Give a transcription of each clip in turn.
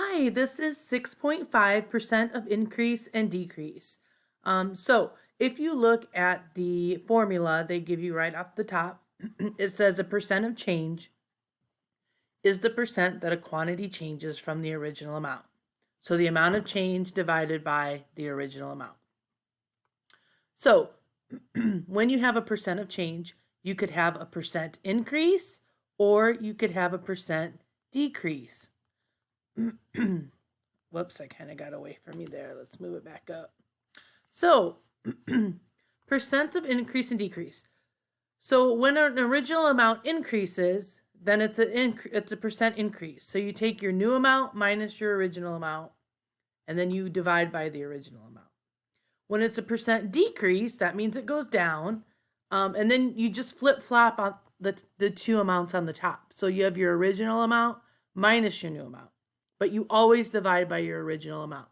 Hi, this is 6.5% of increase and decrease. So if you look at the formula they give you right off the top, it says a percent of change is the percent that a quantity changes from the original amount. So the amount of change divided by the original amount. So when you have a percent of change, you could have a percent increase or you could have a percent decrease. Whoops, I kind of got away from me there. Let's move it back up. So, percent of increase and decrease. So when an original amount increases, then it's a percent increase. So you take your new amount minus your original amount, and then you divide by the original amount. When it's a percent decrease, that means it goes down, and then you just flip flop on the two amounts on the top. So you have your original amount minus your new amount, but you always divide by your original amount.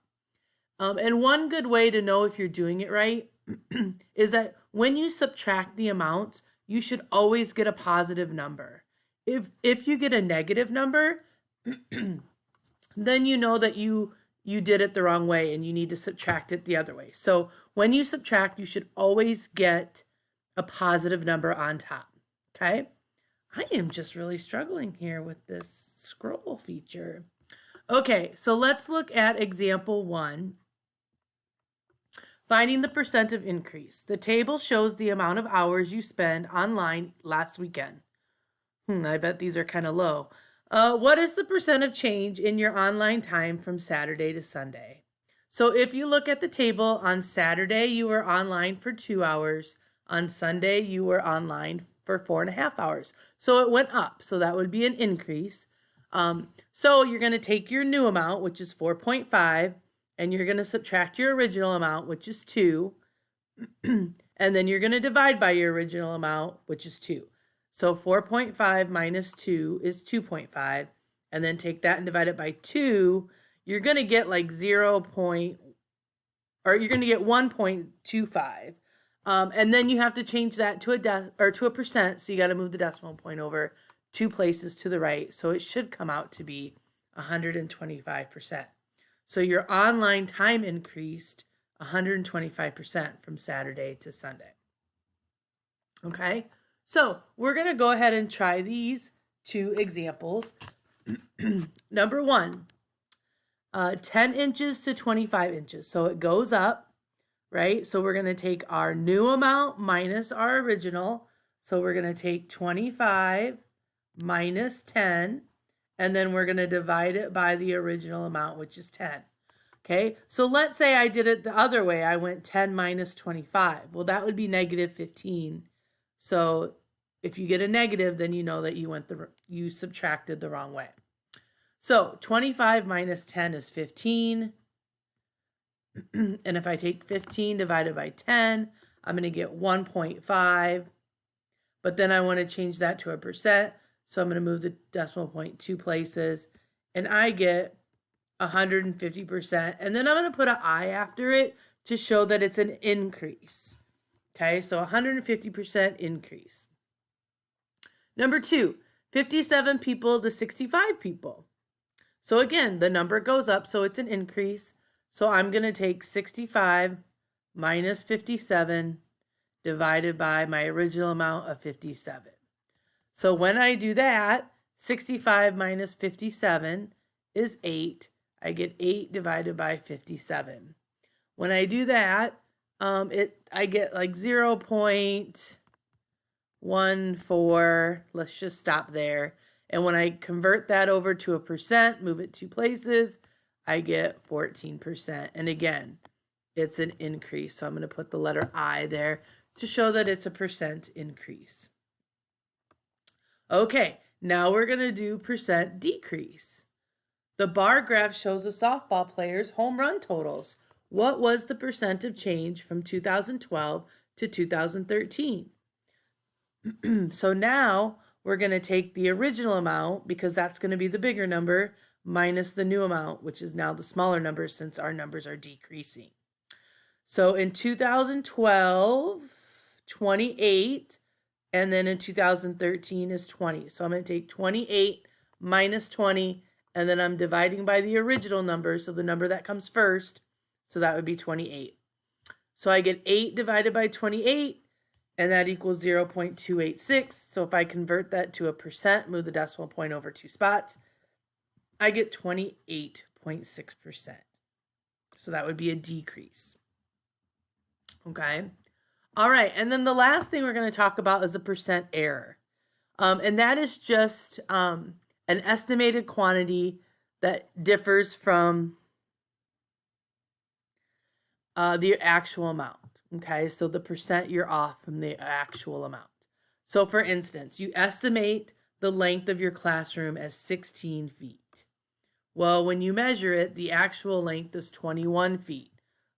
And one good way to know if you're doing it right is that when you subtract the amounts, you should always get a positive number. If you get a negative number, then you know that you did it the wrong way and you need to subtract it the other way. So when you subtract, you should always get a positive number on top. Okay? I am just really struggling here with this scroll feature. Okay, so let's look at example 1. Finding the percent of increase. The table shows the amount of hours you spend online last weekend. I bet these are kind of low. What is the percent of change in your online time from Saturday to Sunday? So if you look at the table, on Saturday you were online for 2 hours. On Sunday you were online for 4.5 hours. So it went up. So that would be an increase. So you're going to take your new amount, which is 4.5, and you're going to subtract your original amount, which is 2. And then you're going to divide by your original amount, which is 2. So 4.5 minus 2 is 2.5. And then take that and divide it by 2. You're going to get like you're going to get 1.25. And then you have to change that to a percent. So you got to move the decimal point over 2 places to the right. So it should come out to be 125%. So your online time increased 125% from Saturday to Sunday. Okay, so we're going to go ahead and try these 2 examples. Number 1, 10 inches to 25 inches. So it goes up, right? So we're going to take our new amount minus our original. So we're going to take 25 minus 10. And then we're going to divide it by the original amount, which is 10. Okay, so let's say I did it the other way. I went 10 minus 25. Well, that would be negative 15. So if you get a negative, then you know that you subtracted the wrong way. So 25 minus 10 is 15. And if I take 15 divided by 10, I'm going to get 1.5. But then I want to change that to a percent. So I'm going to move the decimal point 2 places, and I get 150%. And then I'm going to put an I after it to show that it's an increase. Okay, so 150% increase. Number 2, 57 people to 65 people. So again, the number goes up, so it's an increase. So I'm going to take 65 minus 57 divided by my original amount of 57. So when I do that, 65 minus 57 is 8. I get 8 divided by 57. When I do that, I get like 0.14. Let's just stop there. And when I convert that over to a percent, move it 2 places, I get 14%. And again, it's an increase. So I'm going to put the letter I there to show that it's a percent increase. Okay, now we're going to do percent decrease. The bar graph shows a softball player's home run totals. What was the percent of change from 2012 to 2013? So now we're going to take the original amount, because that's going to be the bigger number, minus the new amount, which is now the smaller number since our numbers are decreasing. So in 2012, 28, and then in 2013 is 20. So I'm going to take 28 minus 20, and then I'm dividing by the original number, so the number that comes first, so that would be 28. So I get 8 divided by 28, and that equals 0.286. So if I convert that to a percent, move the decimal point over 2 spots, I get 28.6%. So that would be a decrease. Okay. All right. And then the last thing we're going to talk about is a percent error. And that is just an estimated quantity that differs from the actual amount. Okay, so the percent you're off from the actual amount. So for instance, you estimate the length of your classroom as 16 feet. Well, when you measure it, the actual length is 21 feet.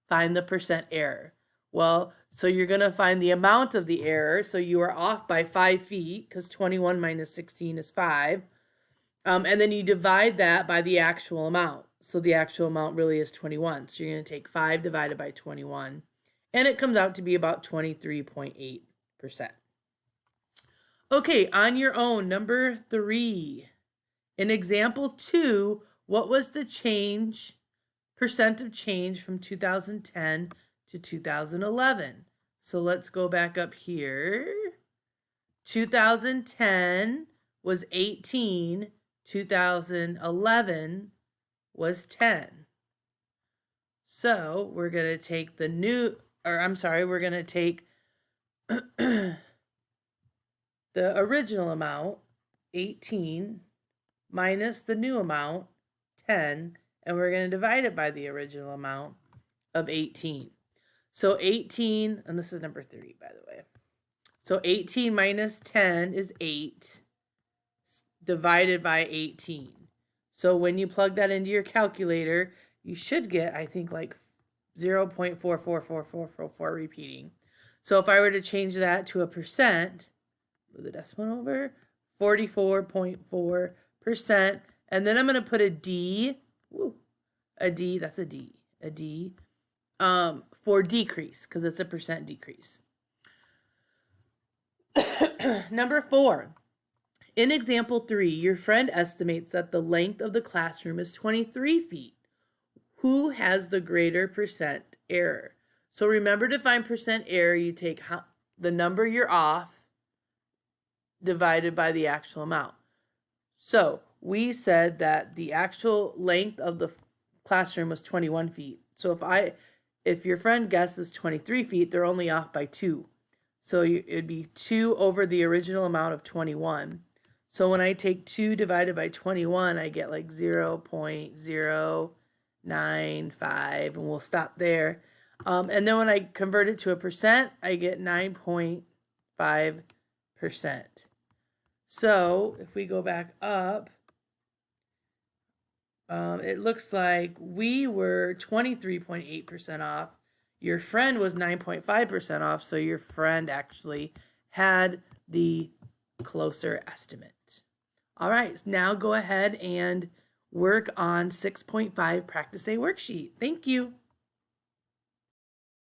Find the percent error. Well, so you're going to find the amount of the error. So you are off by 5 feet because 21 minus 16 is 5. And then you divide that by the actual amount. So the actual amount really is 21. So you're going to take 5 divided by 21. And it comes out to be about 23.8%. Okay, on your own, number 3. In example 2, what was the percent of change from 2010 to 2011? So let's go back up here. 2010 was 18. 2011 was 10. So we're going to take we're going to take the original amount, 18, minus the new amount, 10, and we're going to divide it by the original amount of 18. So 18, and this is number 3, by the way. So 18 minus 10 is 8, divided by 18. So when you plug that into your calculator, you should get, I think, like 0.444444 repeating. So if I were to change that to a percent, move the decimal over, 44.4%, and then I'm going to put a D, for decrease, because it's a percent decrease. Number 4. In example 3, your friend estimates that the length of the classroom is 23 feet. Who has the greater percent error? So remember, to find percent error, you take the number you're off divided by the actual amount. So we said that the actual length of the classroom was 21 feet. So if your friend guesses 23 feet, they're only off by 2. So it'd be 2 over the original amount of 21. So when I take 2 divided by 21, I get like 0.095, and we'll stop there. And then when I convert it to a percent, I get 9.5%. So if we go back up, it looks like we were 23.8% off. Your friend was 9.5% off, so your friend actually had the closer estimate. All right, now go ahead and work on 6.5 practice A worksheet. Thank you.